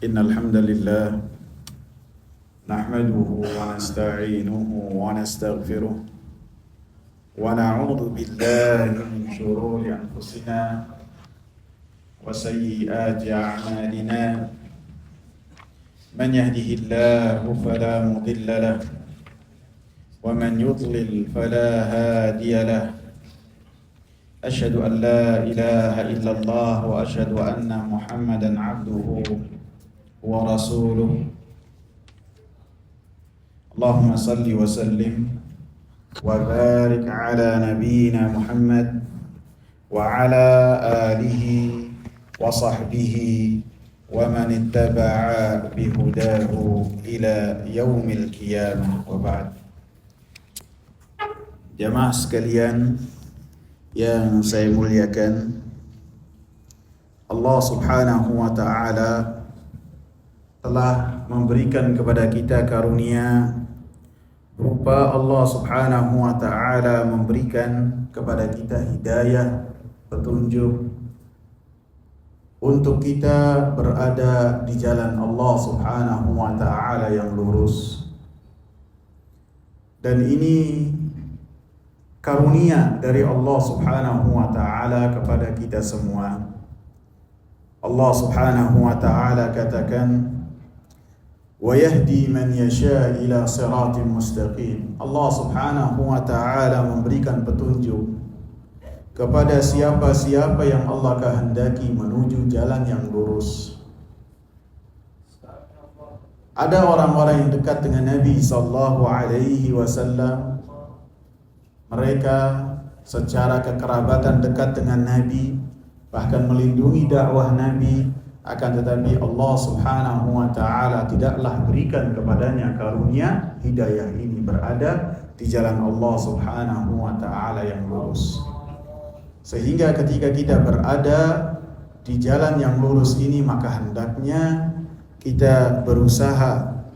Innal hamdalillah nahmaduhu wa nasta'inuhu wa nastaghfiruh wa na'udzu billahi min shururi anfusina wa sayyiati a'malina. Man yahdihillahu fala mudilla lahu wa man yudlil fala hadiya lahu. Asyhadu an la ilaha illallah wa asyhadu anna Muhammadan 'abduhu wa rasuluh. Allahumma salli wa sallim wa barik ala nabiyyina Muhammad wa ala alihi wa sahbihi wa man ittaba'a bihudahu ila yaumil qiyamah, wa ba'd. Jamaah sekalian yang saya muliakan, Allah Subhanahu wa ta'ala telah memberikan kepada kita karunia berupa Allah Subhanahu wa ta'ala memberikan kepada kita hidayah, petunjuk untuk kita berada di jalan Allah Subhanahu wa ta'ala yang lurus. Dan ini karunia dari Allah Subhanahu wa ta'ala kepada kita semua. Allah Subhanahu wa ta'ala katakan, wa yahdi man yasha ila siratin mustaqim. Allah Subhanahu wa ta'ala memberikan petunjuk kepada siapa-siapa yang Allah kehendaki menuju jalan yang lurus. Ada orang-orang yang dekat dengan Nabi sallallahu alaihi wasallam. Mereka secara kekerabatan dekat dengan Nabi, bahkan melindungi dakwah Nabi. Akan tetapi Allah Subhanahu wa ta'ala tidaklah berikan kepadanya karunia hidayah ini berada di jalan Allah Subhanahu wa ta'ala yang lurus. Sehingga ketika kita berada di jalan yang lurus ini, maka hendaknya kita berusaha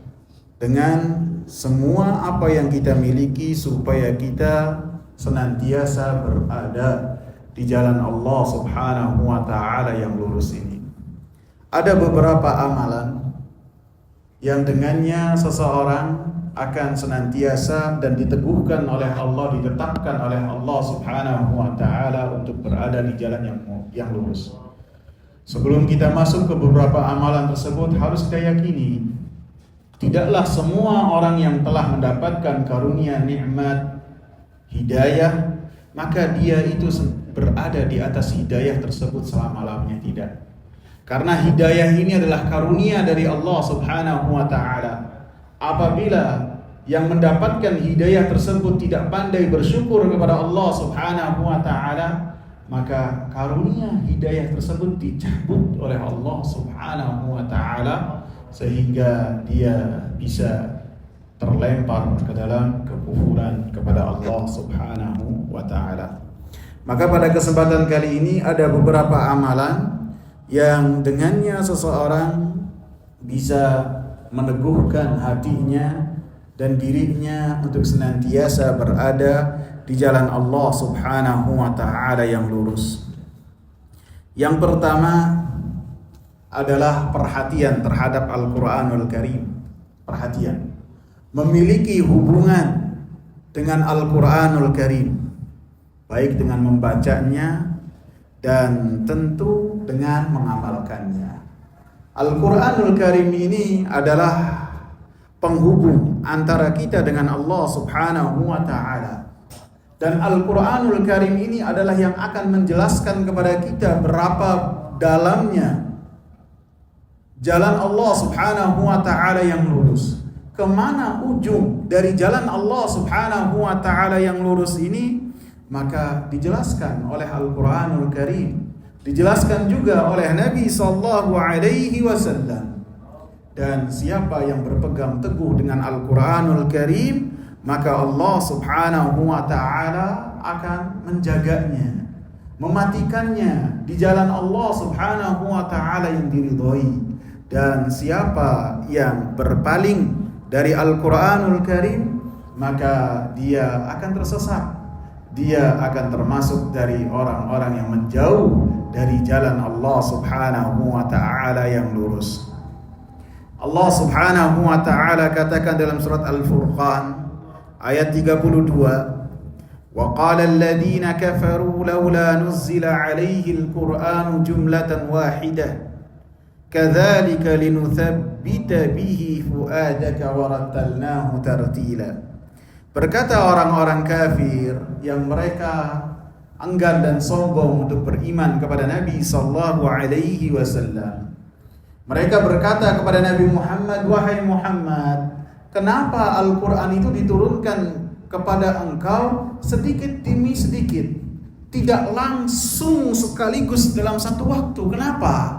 dengan semua apa yang kita miliki supaya kita senantiasa berada di jalan Allah Subhanahu wa ta'ala yang lurus ini. Ada beberapa amalan yang dengannya seseorang akan senantiasa dan diteguhkan oleh Allah, ditetapkan oleh Allah Subhanahu wa ta'ala untuk berada di jalan yang lurus. Sebelum kita masuk ke beberapa amalan tersebut, harus kita yakini tidaklah semua orang yang telah mendapatkan karunia nikmat hidayah maka dia itu berada di atas hidayah tersebut selama-lamanya. Tidak. Karena hidayah ini adalah karunia dari Allah Subhanahu wa ta'ala. Apabila yang mendapatkan hidayah tersebut tidak pandai bersyukur kepada Allah Subhanahu wa ta'ala, maka karunia hidayah tersebut dicabut oleh Allah Subhanahu wa ta'ala sehingga dia bisa terlempar ke dalam kekufuran kepada Allah Subhanahu wa ta'ala. Maka pada kesempatan kali ini ada beberapa amalan yang dengannya seseorang bisa meneguhkan hatinya dan dirinya untuk senantiasa berada di jalan Allah Subhanahu wa ta'ala yang lurus. Yang pertama adalah perhatian terhadap Al-Quranul Karim. Perhatian, memiliki hubungan dengan Al-Quranul Karim, baik dengan membacanya dan tentu dengan mengamalkannya. Al-Quranul Karim ini adalah penghubung antara kita dengan Allah Subhanahu wa ta'ala. Dan Al-Quranul Karim ini adalah yang akan menjelaskan kepada kita berapa dalamnya jalan Allah Subhanahu wa ta'ala yang lurus. Kemana ujung dari jalan Allah Subhanahu wa ta'ala yang lurus ini, maka dijelaskan oleh Al-Quranul Karim, dijelaskan juga oleh Nabi sallallahu alaihi wasallam. Dan siapa yang berpegang teguh dengan Al-Quranul Karim, maka Allah Subhanahu wa ta'ala akan menjaganya, mematikannya di jalan Allah Subhanahu wa ta'ala yang diridhai. Dan siapa yang berpaling dari Al-Quranul Karim, maka dia akan tersesat. Dia akan termasuk dari orang-orang yang menjauh dari jalan Allah Subhanahu wa ta'ala yang lurus. Allah Subhanahu wa taala katakan dalam surat Al-Furqan ayat 32, wa qala alladziina kafaruu laula nuzzila 'alaihi al-Qur'anu jumlatan wahidah kadzalika linutsabbita bihi fuadaka wa rattalnahu tartila. Berkata orang-orang kafir yang mereka enggan dan sombong untuk beriman kepada Nabi sallallahu alaihi wasallam. Mereka berkata kepada Nabi Muhammad, wahai Muhammad, kenapa Al-Quran itu diturunkan kepada engkau sedikit demi sedikit, tidak langsung sekaligus dalam satu waktu? Kenapa?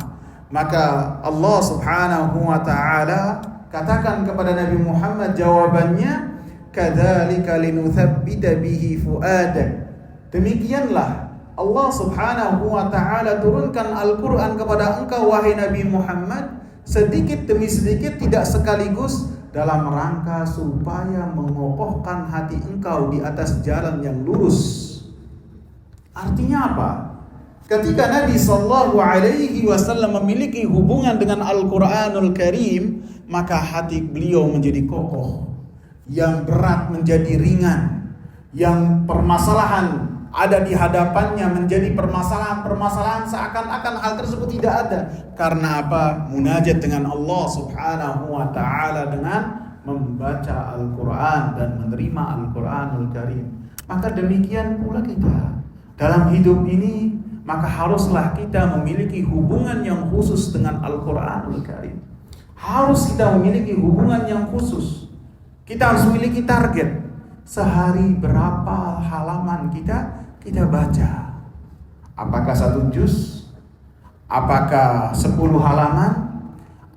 Maka Allah Subhanahu wa taala katakan kepada Nabi Muhammad, jawabannya, kadzalika linutsabbita bihi fuadak. Demikianlah Allah Subhanahu wa taala turunkan Al-Qur'an kepada engkau wahai Nabi Muhammad sedikit demi sedikit, tidak sekaligus, dalam rangka supaya mengokohkan hati engkau di atas jalan yang lurus. Artinya apa? Ketika Nabi sallallahu alaihi wasallam memiliki hubungan dengan Al-Qur'anul Karim, maka hati beliau menjadi kokoh, yang berat menjadi ringan, yang permasalahan ada di hadapannya menjadi permasalahan seakan-akan hal tersebut tidak ada. Karena apa? Munajat dengan Allah Subhanahu wa taala dengan membaca Al-Qur'an dan menerima Al-Qur'anul Karim. Maka demikian pula kita dalam hidup ini, maka haruslah kita memiliki hubungan yang khusus dengan Al-Qur'anul Karim. Harus kita memiliki hubungan yang khusus. Kita harus memiliki target. Sehari berapa halaman kita baca? Apakah 1 juz? Apakah 10 halaman?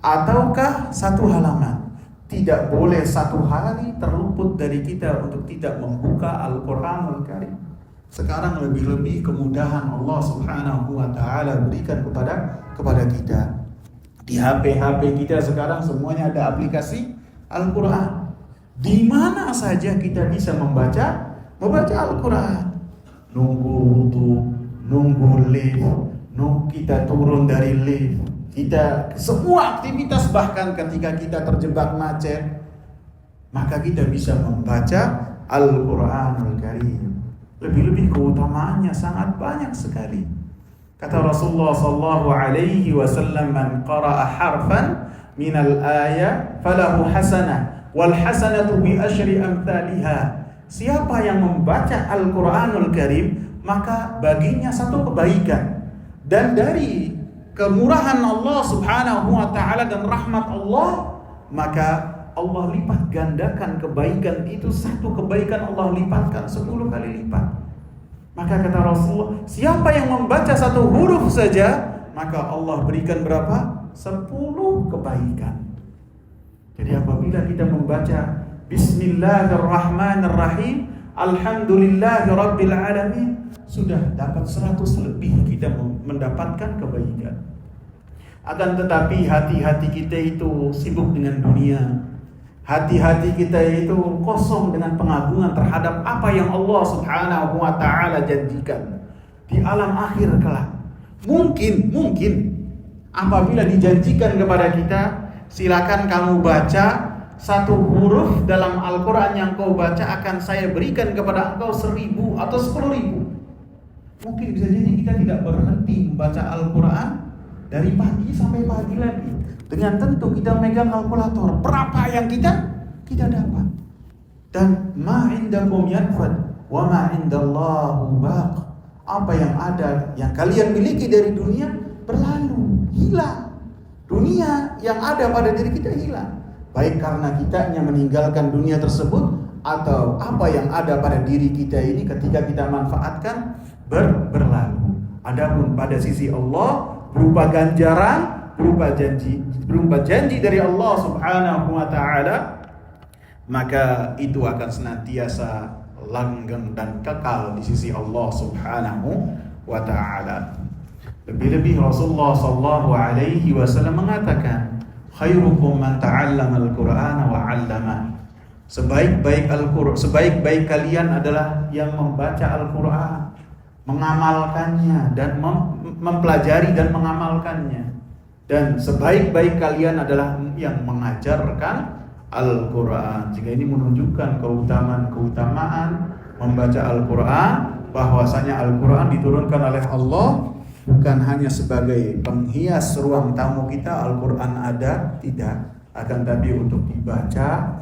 Ataukah 1 halaman? Tidak boleh 1 hari terluput dari kita untuk tidak membuka Al-Quranul Karim. Sekarang lebih-lebih kemudahan Allah Subhanahu wa taala berikan kepada kita. Di HP kita sekarang semuanya ada aplikasi Al-Quran. Di mana saja kita bisa membaca Al-Quran. Nunggu wudu, nunggu lift, kita turun dari lift, kita semua aktivitas, bahkan ketika kita terjebak macet, maka kita bisa membaca Al-Quranul Karim. Lebih-lebih keutamaannya sangat banyak sekali. Kata Rasulullah sallallahu alaihi wasallam, man qara'a harfan minal ayah falahu hasanah wal hasanatu bi asyri amthaliha. Siapa yang membaca Al-Quranul Karim, maka baginya 1 kebaikan, dan dari kemurahan Allah Subhanahu wa taala dan rahmat Allah, maka Allah lipat gandakan kebaikan itu. 1 kebaikan Allah lipatkan 10 kali lipat. Maka kata Rasulullah, siapa yang membaca 1 huruf saja, maka Allah berikan berapa? 10 kebaikan. Jadi apabila kita membaca Bismillahirrahmanirrahim, Alhamdulillahirabbil alamin, sudah dapat 100 lebih kita mendapatkan kebaikan. Akan tetapi hati-hati kita itu sibuk dengan dunia. Hati-hati kita itu kosong dengan pengagungan terhadap apa yang Allah Subhanahu wa taala janjikan di alam akhir kelak. Mungkin apabila dijanjikan kepada kita, silakan kamu baca 1 huruf dalam Al-Quran yang kau baca akan saya berikan kepada engkau 1000 atau 10.000. Mungkin bisa jadi kita tidak berhenti membaca Al-Quran dari pagi sampai pagi lagi. Dengan tentu kita megang kalkulator, berapa yang kita dapat. Dan ma indakum yanfad wa ma indallahu baq. Apa yang ada, yang kalian miliki dari dunia berlalu, hilang. Dunia yang ada pada diri kita hilang. Baik karena kitanya meninggalkan dunia tersebut, atau apa yang ada pada diri kita ini ketika kita manfaatkan berlalu. Adapun pada sisi Allah berupa ganjaran, berupa janji dari Allah Subhanahu wa taala, maka itu akan senantiasa langgeng dan kekal di sisi Allah Subhanahu wa taala. Lebih-lebih Rasulullah sallallahu alaihi wasallam mengatakan, khairukum man ta'allama al-Qur'ana wa 'allama. Sebaik-baik kalian adalah yang membaca Al-Qur'an, mengamalkannya dan mempelajari dan mengamalkannya. Dan sebaik-baik kalian adalah yang mengajarkan Al-Quran. Jika ini menunjukkan keutamaan membaca Al-Quran, bahwasanya Al-Quran diturunkan oleh Allah bukan hanya sebagai penghias ruang tamu kita. Al-Quran ada, tidak, akan tapi untuk dibaca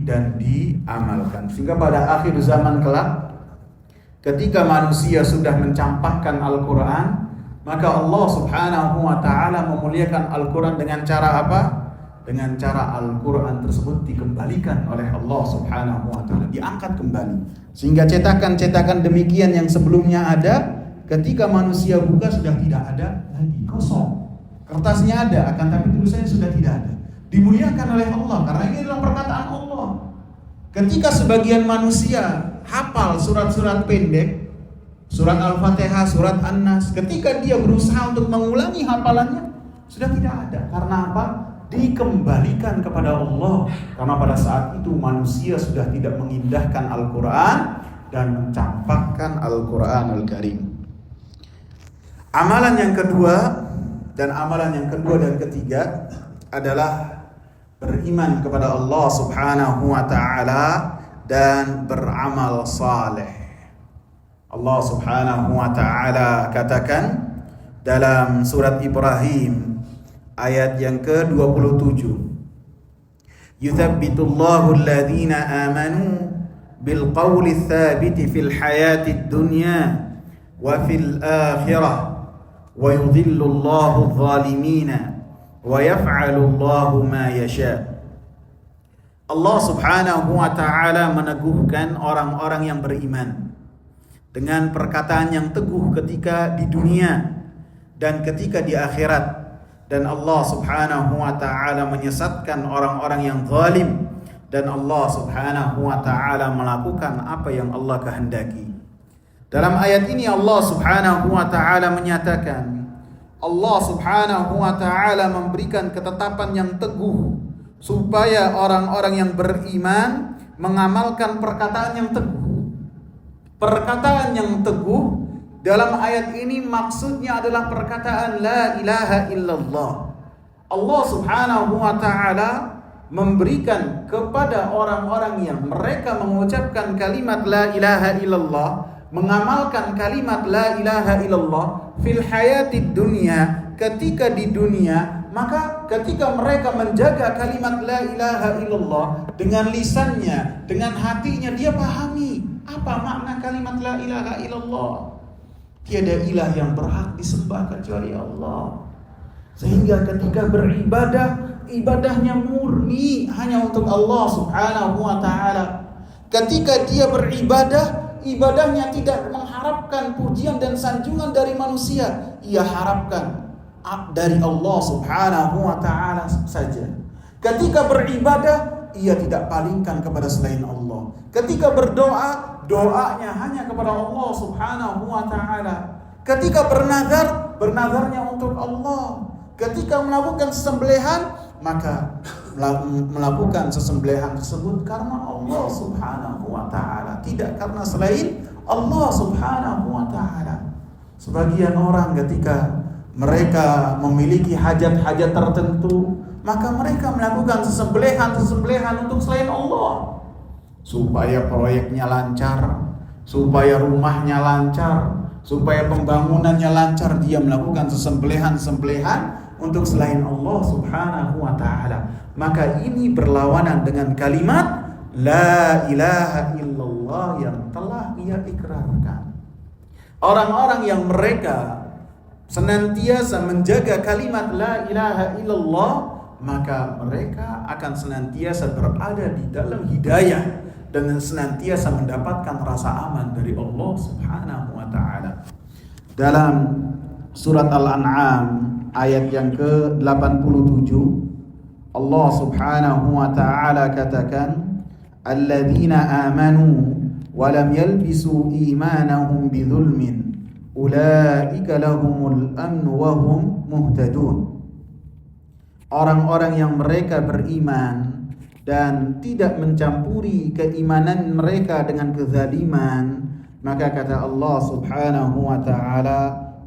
dan diamalkan. Sehingga pada akhir zaman kelak, ketika manusia sudah mencampakkan Al-Quran, maka Allah Subhanahu wa ta'ala memuliakan Al-Quran dengan cara apa? Dengan cara Al-Quran tersebut dikembalikan oleh Allah Subhanahu wa ta'ala, diangkat kembali. Sehingga cetakan-cetakan demikian yang sebelumnya ada, ketika manusia buka sudah tidak ada lagi, kosong. Kertasnya ada, akan tapi tulisannya sudah tidak ada. Dimuliakan oleh Allah, karena ini adalah perkataan Allah. Ketika sebagian manusia hafal surat-surat pendek, surat Al-Fatihah, surat An-Nas, ketika dia berusaha untuk mengulangi hafalannya, sudah tidak ada. Karena apa? Dikembalikan kepada Allah. Karena pada saat itu manusia sudah tidak mengindahkan Al-Quran dan mencampakkan Al-Quran Al-Karim. Amalan yang kedua dan ketiga adalah beriman kepada Allah Subhanahu wa ta'ala dan beramal saleh. Allah Subhanahu wa ta'ala katakan dalam surat Ibrahim ayat yang ke-27, yuthabbitullahu alladhina amanu bil qawli tsabiti fil hayatid dunya wa fil akhirah wa yudhillullahu adh-dhalimina wa yaf'alullahu ma yasha. Allah Subhanahu wa ta'ala meneguhkan orang-orang yang beriman dengan perkataan yang teguh ketika di dunia dan ketika di akhirat. Dan Allah Subhanahu wa ta'ala menyesatkan orang-orang yang zalim, dan Allah Subhanahu wa ta'ala melakukan apa yang Allah kehendaki. Dalam ayat ini Allah Subhanahu wa ta'ala menyatakan, Allah Subhanahu wa ta'ala memberikan ketetapan yang teguh supaya orang-orang yang beriman mengamalkan perkataan yang teguh. Perkataan yang teguh dalam ayat ini maksudnya adalah perkataan la ilaha illallah. Allah Subhanahu wa ta'ala memberikan kepada orang-orang yang mereka mengucapkan kalimat la ilaha illallah, mengamalkan kalimat la ilaha illallah fil hayatid dunya, ketika di dunia, maka ketika mereka menjaga kalimat la ilaha illallah dengan lisannya, dengan hatinya, dia pahami apa makna kalimat la ilaha illallah. Tiada ilah yang berhak disembah kecuali Allah. Sehingga ketika beribadah, ibadahnya murni hanya untuk Allah Subhanahu wa ta'ala. Ketika dia beribadah, ibadahnya tidak mengharapkan pujian dan sanjungan dari manusia, ia harapkan dari Allah Subhanahu wa ta'ala saja. Ketika beribadah, ia tidak palingkan kepada selain Allah. Ketika berdoa, doanya hanya kepada Allah Subhanahu wa ta'ala. Ketika bernazar, bernazarnya untuk Allah. Ketika melakukan sembelihan, maka melakukan sesembelihan tersebut karena Allah Subhanahu wa ta'ala, tidak karena selain Allah Subhanahu wa ta'ala. Sebagian orang ketika mereka memiliki hajat-hajat tertentu, maka mereka melakukan sesembelihan untuk selain Allah, supaya proyeknya lancar, supaya rumahnya lancar, supaya pembangunannya lancar. Dia melakukan sesembelihan untuk selain Allah Subhanahu wa ta'ala. Maka ini berlawanan dengan kalimat la ilaha illallah yang telah ia ikrarkan. Orang-orang yang mereka senantiasa menjaga kalimat la ilaha illallah, maka mereka akan senantiasa berada di dalam hidayah dan senantiasa mendapatkan rasa aman dari Allah Subhanahu wa ta'ala. Dalam surat Al-An'am ayat yang ke-87, Allah Subhanahu wa ta'ala katakan, alladzina amanu wa lam yalbisu imanahum bidzulmin ulaika lahumul amnu wa hum muhtadun. Orang-orang yang mereka beriman dan tidak mencampuri keimanan mereka dengan kezaliman, maka kata Allah Subhanahu wa ta'ala,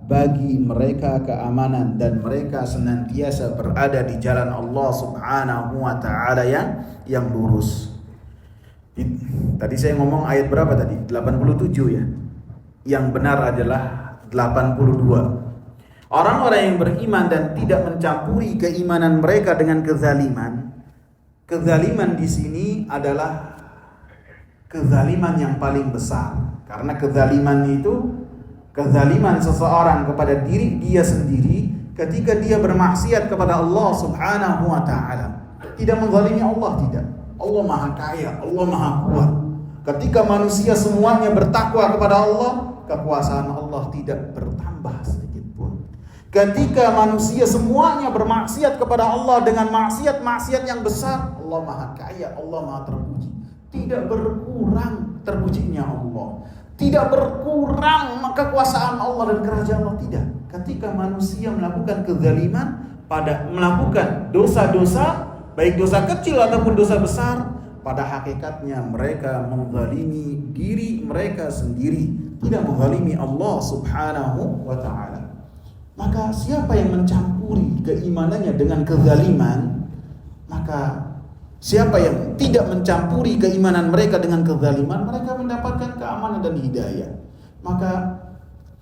bagi mereka keamanan dan mereka senantiasa berada di jalan Allah Subhanahu wa taala yang lurus. Tadi saya ngomong ayat berapa tadi? 87 ya. Yang benar adalah 82. Orang-orang yang beriman dan tidak mencampuri keimanan mereka dengan kezaliman. Kezaliman di sini adalah kezaliman yang paling besar. Karena kezaliman itu kezaliman seseorang kepada diri dia sendiri ketika dia bermaksiat kepada Allah Subhanahu wa taala. Tidak menzalimi Allah, tidak. Allah Maha Kaya, Allah Maha Kuat. Ketika manusia semuanya bertakwa kepada Allah, kekuasaan Allah tidak bertambah sedikit pun. Ketika manusia semuanya bermaksiat kepada Allah dengan maksiat-maksiat yang besar, Allah Maha Kaya, Allah Maha terpuji. Tidak berkurang terpujinya Allah. Tidak berkurang kekuasaan Allah dan kerajaan Allah, tidak. Ketika manusia melakukan kezaliman, melakukan dosa-dosa, baik dosa kecil ataupun dosa besar, pada hakikatnya mereka menzalimi diri mereka sendiri, tidak menzalimi Allah Subhanahu wa taala. Maka siapa yang mencampuri keimanannya dengan kezaliman, maka siapa yang tidak mencampuri keimanan mereka dengan kezaliman, mereka mendapatkan keamanan dan hidayah. Maka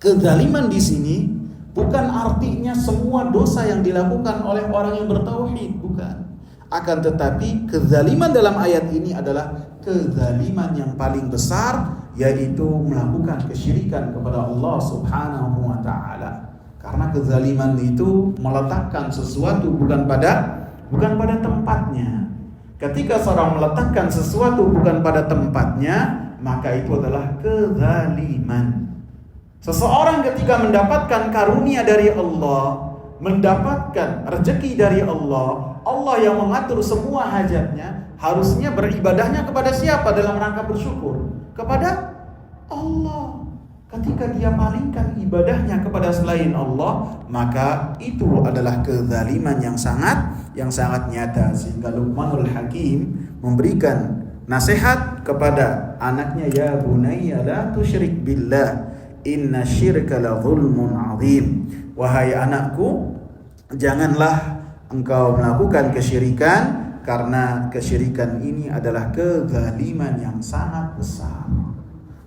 kezaliman di sini bukan artinya semua dosa yang dilakukan oleh orang yang bertauhid, bukan. Akan tetapi kezaliman dalam ayat ini adalah kezaliman yang paling besar, yaitu melakukan kesyirikan kepada Allah Subhanahu wa taala. Karena kezaliman itu meletakkan sesuatu bukan pada tempatnya. Ketika seorang meletakkan sesuatu bukan pada tempatnya, maka itu adalah kezaliman. Seseorang ketika mendapatkan karunia dari Allah, mendapatkan rezeki dari Allah, Allah yang mengatur semua hajatnya, harusnya beribadahnya kepada siapa dalam rangka bersyukur? Kepada Allah. Ketika dia palingkan ibadahnya kepada selain Allah, maka itu adalah kezaliman yang sangat nyata. Sehingga Luqmanul Hakim memberikan nasihat kepada anaknya, ya bunayya la tusyrik billah inna syirka la zulmun azim. Wahai anakku, janganlah engkau melakukan kesyirikan, karena kesyirikan ini adalah kezaliman yang sangat besar.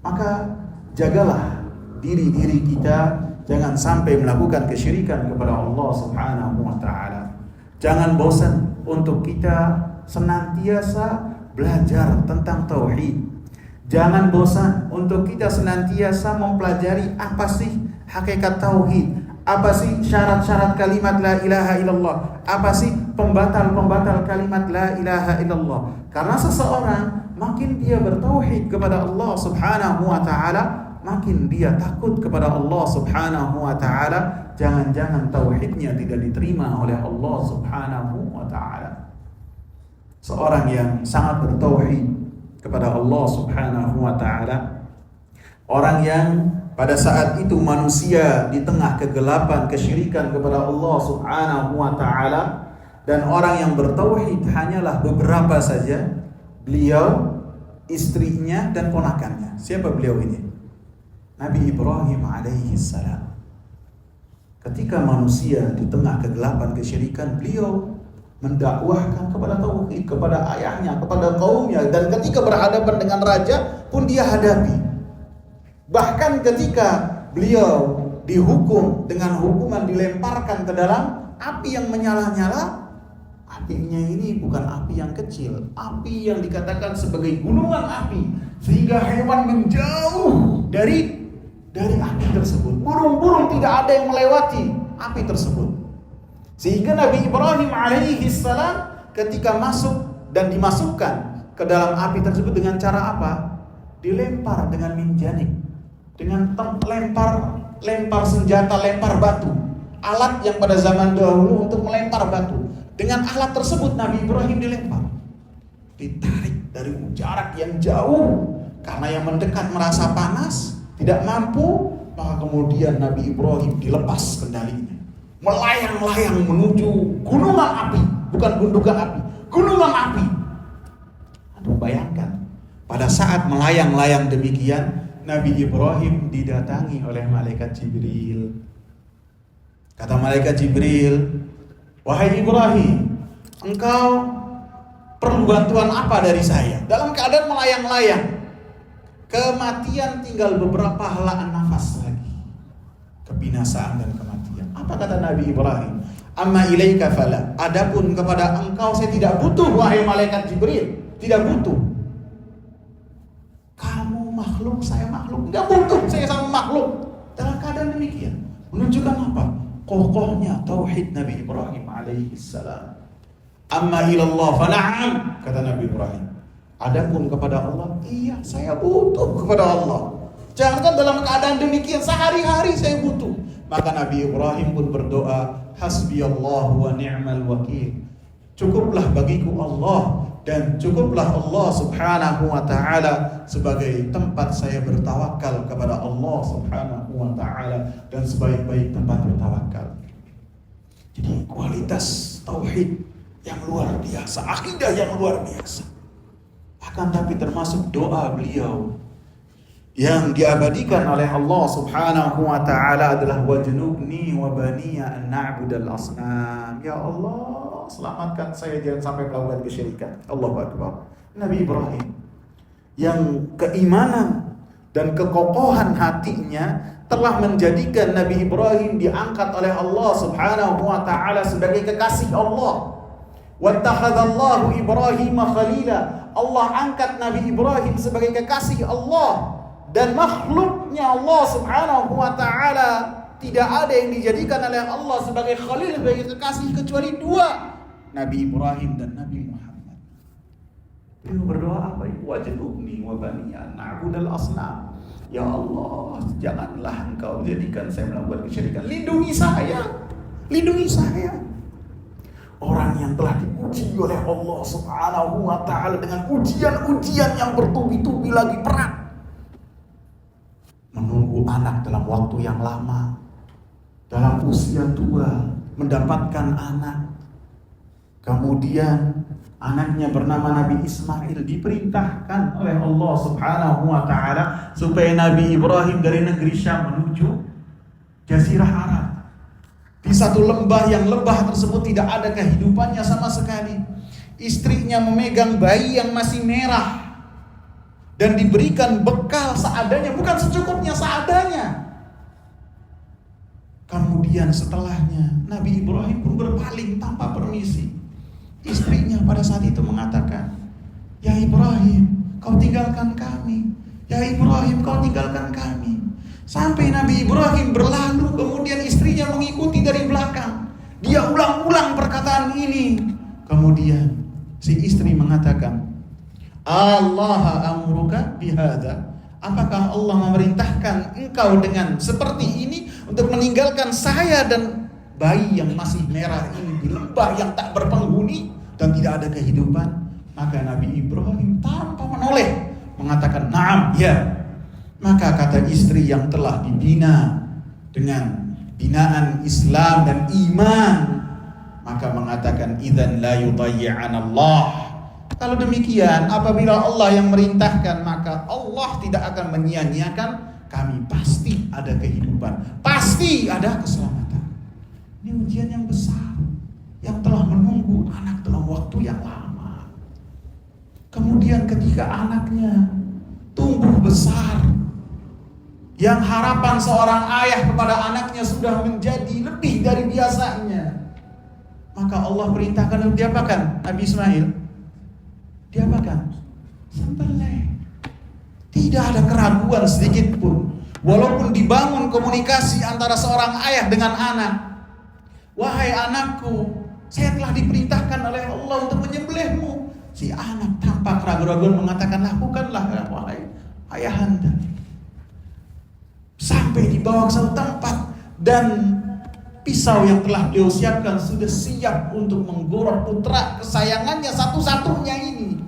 Maka jagalah diri kita jangan sampai melakukan kesyirikan kepada Allah Subhanahu wa taala. Jangan bosan untuk kita senantiasa belajar tentang tauhid. Jangan bosan untuk kita senantiasa mempelajari apa sih hakikat tauhid, apa sih syarat-syarat kalimat la ilaha illallah, apa sih pembatal-pembatal kalimat la ilaha illallah. Karena seseorang makin dia bertauhid kepada Allah Subhanahu wa taala, makin dia takut kepada Allah Subhanahu wa taala. Jangan-jangan tauhidnya tidak diterima oleh Allah Subhanahu wa taala. Seorang yang sangat bertauhid kepada Allah Subhanahu wa taala, orang yang pada saat itu manusia di tengah kegelapan kesyirikan kepada Allah Subhanahu wa taala, dan orang yang bertauhid hanyalah beberapa saja, beliau, istrinya dan ponakannya. Siapa beliau ini? Nabi Ibrahim alaihi salam. Ketika manusia di tengah kegelapan kesyirikan, beliau mendakwahkan kepada tauhid, kepada ayahnya, kepada kaumnya, dan ketika berhadapan dengan raja pun dia hadapi. Bahkan ketika beliau dihukum dengan hukuman dilemparkan ke dalam api yang menyala-nyala, apinya ini bukan api yang kecil, api yang dikatakan sebagai gunungan api, sehingga hewan menjauh dari api tersebut. Burung-burung tidak ada yang melewati api tersebut. Sehingga Nabi Ibrahim alaihi salam ketika masuk dan dimasukkan ke dalam api tersebut dengan cara apa? Dilempar dengan minjanik, dengan lempar senjata, lempar batu. Alat yang pada zaman dahulu untuk melempar batu. Dengan alat tersebut Nabi Ibrahim dilempar, ditarik dari jarak yang jauh. Karena yang mendekat merasa panas, tidak mampu, maka kemudian Nabi Ibrahim dilepas kendalinya, melayang-layang menuju gunungan api, bukan gundukan api, gunungan api. Aduh, bayangkan, pada saat melayang-layang demikian, Nabi Ibrahim didatangi oleh malaikat Jibril. Kata malaikat Jibril, wahai Ibrahim, engkau perlu bantuan apa dari saya? Dalam keadaan melayang-layang, kematian tinggal beberapa helaan nafas lagi, kebinasaan dan kematian. Apa kata Nabi Ibrahim? Amma ilaika fala. Adapun kepada engkau saya tidak butuh, wahai malaikat Jibril, tidak butuh. Kamu makhluk, saya makhluk, enggak butuh saya sama makhluk. Dalam keadaan demikian, menunjukkan apa? Kokohnya tauhid Nabi Ibrahim alaihissalam. Amma ilallah fa na'am, kata Nabi Ibrahim. Adapun kepada Allah, iya saya butuh kepada Allah. Jangan dalam keadaan demikian sehari-hari saya butuh. Maka Nabi Ibrahim pun berdoa, hasbiyallahu wa ni'mal wakil. Cukuplah bagiku Allah dan cukuplah Allah subhanahu wa ta'ala sebagai tempat saya bertawakal kepada Allah subhanahu wa ta'ala dan sebaik-baik tempat bertawakal. Jadi kualitas tauhid yang luar biasa, akidah yang luar biasa. Akan tapi termasuk doa beliau yang diabadikan oleh Allah subhanahu wa ta'ala adalah wajnubni wa baniya an na'budal asnam. Ya Allah, selamatkan saya jangan sampai melakukan kesyirikan. Allahu Akbar. Nabi Ibrahim yang keimanan dan kekokohan hatinya telah menjadikan Nabi Ibrahim diangkat oleh Allah subhanahu wa ta'ala sebagai kekasih Allah. Wattakhadallahu Ibrahim khalila. Allah angkat Nabi Ibrahim sebagai kekasih Allah. Dan makhluknya Allah subhanahu wa ta'ala tidak ada yang dijadikan oleh Allah sebagai khalil, sebagai kekasih kecuali dua, Nabi Ibrahim dan Nabi Muhammad. Beliau berdoa apa? Wajnubni wa baniya na'budal asnam. Ya Allah, janganlah engkau jadikan saya melakukan kesyirikan. Lindungi saya. Lindungi saya. Orang yang telah diuji oleh Allah subhanahu wa ta'ala dengan ujian-ujian yang bertubi-tubi lagi berat. Menunggu anak dalam waktu yang lama, dalam usia tua, mendapatkan anak. Kemudian anaknya bernama Nabi Ismail, diperintahkan oleh Allah subhanahu wa ta'ala supaya Nabi Ibrahim dari negeri Syam menuju Jazirah Arab. Di satu lembah yang lembah tersebut tidak ada kehidupannya sama sekali. Istrinya memegang bayi yang masih merah dan diberikan bekal seadanya, bukan secukupnya, seadanya. Kemudian setelahnya Nabi Ibrahim pun berpaling tanpa permisi. Istrinya pada saat itu mengatakan, ya Ibrahim, kau tinggalkan kami. Ya Ibrahim, kau tinggalkan kami. Sampai Nabi Ibrahim berlalu, kemudian istrinya mengikuti dari belakang. Dia ulang-ulang perkataan ini. Kemudian si istri mengatakan, Allah amruka bihadza. Apakah Allah memerintahkan engkau dengan seperti ini untuk meninggalkan saya dan bayi yang masih merah ini di lembah yang tak berpenghuni dan tidak ada kehidupan? Maka Nabi Ibrahim tanpa menoleh mengatakan, "Na'am, ya." Maka kata istri yang telah dibina dengan binaan Islam dan iman, maka mengatakan, "Idzan la yudayyi'anallah." Kalau demikian, apabila Allah yang merintahkan, maka Allah tidak akan menyia-nyiakan kami. Pasti ada kehidupan, pasti ada keselamatan. Ini ujian yang besar yang telah menunggu anak dalam waktu yang lama. Kemudian ketika anaknya tumbuh besar, yang harapan seorang ayah kepada anaknya sudah menjadi lebih dari biasanya, maka Allah perintahkan untuk diapakan? Nabi Ismail diapakan? Sembelih. Tidak ada keraguan sedikit pun. Walaupun dibangun komunikasi antara seorang ayah dengan anak. Wahai anakku, saya telah diperintahkan oleh Allah untuk menyembelihmu. Si anak tanpa keraguan mengatakan, lakukanlah wahai ayahanda. Sampai dibawa ke satu tempat dan pisau yang telah beliau siapkan sudah siap untuk menggorok putra kesayangannya satu-satunya ini.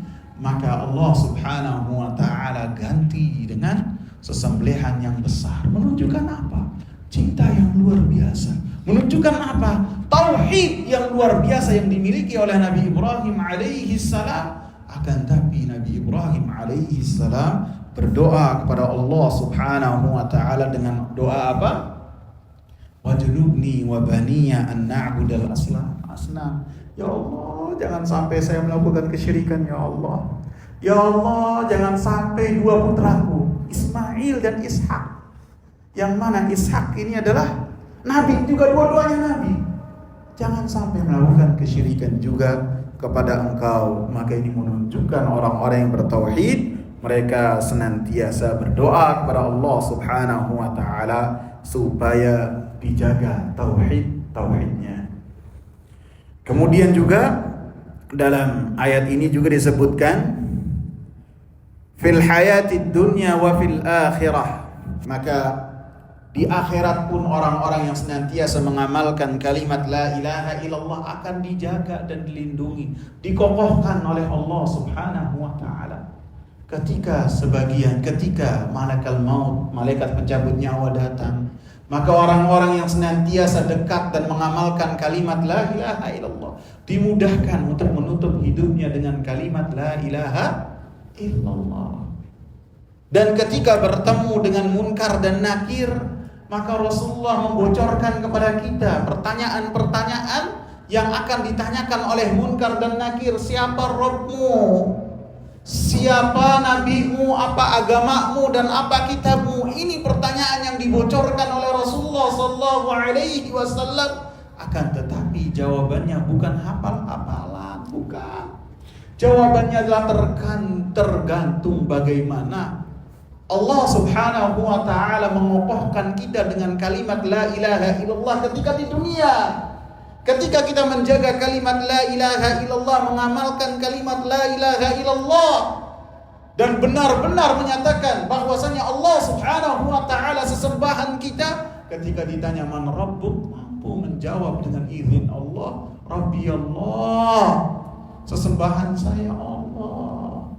Maka Allah subhanahu wa ta'ala ganti dengan sesembelihan yang besar. Menunjukkan apa? Cinta yang luar biasa. Menunjukkan apa? Tauhid yang luar biasa yang dimiliki oleh Nabi Ibrahim alaihi salam. Akan tapi Nabi Ibrahim alaihi salam berdoa kepada Allah subhanahu wa ta'ala dengan doa apa? wajnubni wa baniya an na'budal asnam. Ya Allah, jangan sampai saya melakukan kesyirikan ya Allah. Ya Allah, jangan sampai dua putraku, Ismail dan Ishak. Yang mana Ishak ini adalah nabi juga, dua-duanya nabi. Jangan sampai melakukan kesyirikan juga kepada engkau. Maka ini menunjukkan orang-orang yang bertauhid, mereka senantiasa berdoa kepada Allah Subhanahu wa taala supaya dijaga tauhidnya. Kemudian juga dalam ayat ini juga disebutkan fil hayatid dunya wa fil akhirah. Maka di akhirat pun orang-orang yang senantiasa mengamalkan kalimat la ilaha illallah akan dijaga dan dilindungi, dikokohkan oleh Allah Subhanahu wa taala. Ketika malaikat maut, malaikat pencabut nyawa datang, maka orang-orang yang senantiasa dekat dan mengamalkan kalimat la ilaha illallah dimudahkan untuk menutup hidupnya dengan kalimat la ilaha illallah. Dan ketika bertemu dengan munkar dan nakir, maka Rasulullah membocorkan kepada kita pertanyaan-pertanyaan yang akan ditanyakan oleh munkar dan nakir. Siapa Rabbmu? Siapa nabimu? Apa agamamu dan apa kitabmu? Ini pertanyaan yang dibocorkan oleh Rasulullah sallallahu alaihi wasallam. Akan tetapi jawabannya bukan hafal-hafalan, bukan. Jawabannya adalah tergantung bagaimana Allah Subhanahu wa taala mengokohkan kita dengan kalimat la ilaha illallah ketika di dunia. Ketika kita menjaga kalimat la ilaha illallah, mengamalkan kalimat la ilaha illallah dan benar-benar menyatakan bahwasanya Allah Subhanahu wa taala sesembahan kita, ketika ditanya man rabbuk, mampu menjawab dengan izin Allah, Rabbi Allah, sesembahan saya Allah.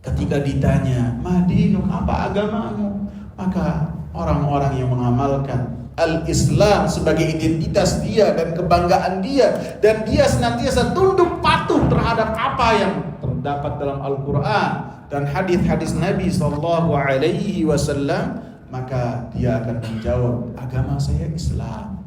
Ketika ditanya madinuk, apa agamamu, maka orang-orang yang mengamalkan al-Islam sebagai identitas dia dan kebanggaan dia, dan dia senantiasa tunduk patuh terhadap apa yang terdapat dalam Al-Quran dan hadis-hadis Nabi sallallahu alaihi wasallam, maka dia akan menjawab agama saya Islam.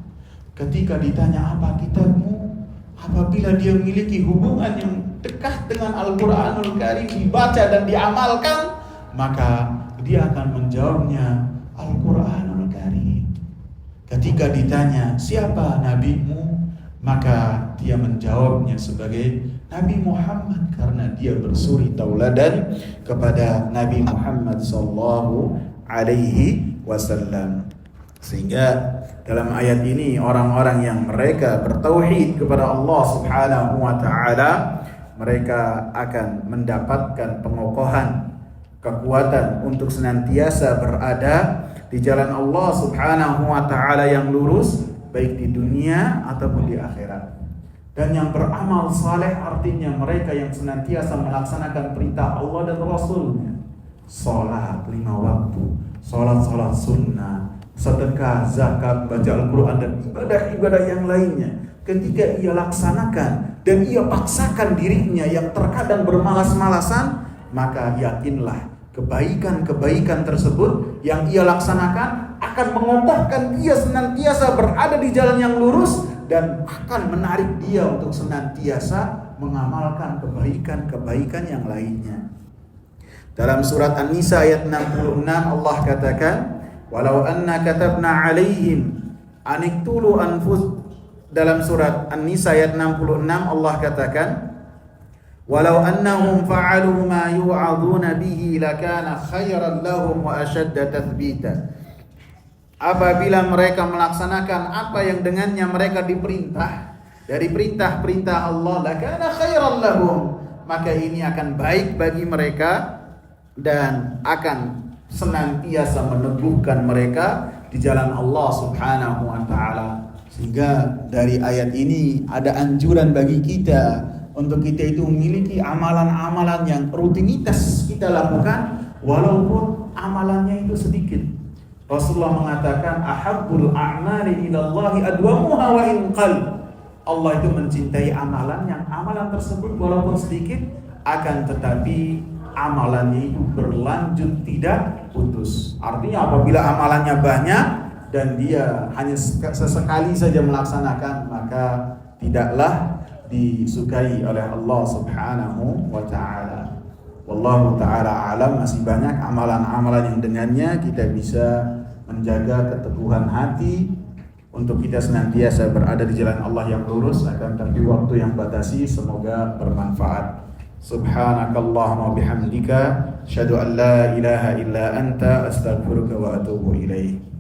Ketika ditanya apa kitabmu, apabila dia memiliki hubungan yang dekat dengan Al-Quranul Karim, dibaca dan diamalkan, maka dia akan menjawabnya Al-Quranul Karim. Ketika ditanya siapa nabimu, maka dia menjawabnya sebagai Nabi Muhammad, karena dia bersuri tauladan kepada Nabi Muhammad sallallahu alaihi wasallam. Sehingga dalam ayat ini orang-orang yang mereka bertauhid kepada Allah Subhanahu wa taala, mereka akan mendapatkan pengokohan, kekuatan untuk senantiasa berada di jalan Allah Subhanahu wa taala yang lurus, baik di dunia ataupun di akhirat. Dan yang beramal saleh artinya mereka yang senantiasa melaksanakan perintah Allah dan Rasulnya. Salat 5 waktu, salat sunnah, sedekah, zakat, baca Al-Quran dan ibadah-ibadah yang lainnya. Ketika ia laksanakan dan ia paksakan dirinya yang terkadang bermalas-malasan, maka yakinlah kebaikan-kebaikan tersebut yang ia laksanakan akan mengokohkan dia senantiasa berada di jalan yang lurus dan akan menarik dia untuk senantiasa mengamalkan kebaikan-kebaikan yang lainnya. Dalam surat An-Nisa ayat 66 Allah katakan, walau anna katabna alaihim aniktulu anfus. Dalam surat An-Nisa ayat 66 Allah katakan, walau annahum fa'alu ma yu'aduna bihi lakana khairan lahum wa ashadda tathbita. Apabila mereka melaksanakan apa yang dengannya mereka diperintah dari perintah-perintah Allah, lakana khairan lahum, maka ini akan baik bagi mereka dan akan senantiasa meneguhkan mereka di jalan Allah Subhanahu wa taala. Sehingga dari ayat ini ada anjuran bagi kita untuk kita itu memiliki amalan-amalan yang rutinitas kita lakukan, walaupun amalannya itu sedikit. Rasulullah mengatakan ahabbul a'mali ilallahi adwamuha wa in qall. Allah itu mencintai amalan yang amalan tersebut walaupun sedikit, akan tetapi amalannya itu berlanjut tidak putus. Artinya apabila amalannya banyak, dan dia hanya sesekali saja melaksanakan, maka tidaklah disukai oleh Allah Subhanahu wa taala. Wallahu taala alam. Masih banyak amalan-amalan yang dengannya kita bisa menjaga keteguhan hati untuk kita senantiasa berada di jalan Allah yang lurus. Akan tapi waktu yang batasi, semoga bermanfaat. Subhanakallahumma bihamdika asyhadu an la ilaha illa anta astaghfiruka wa atubu ilaik.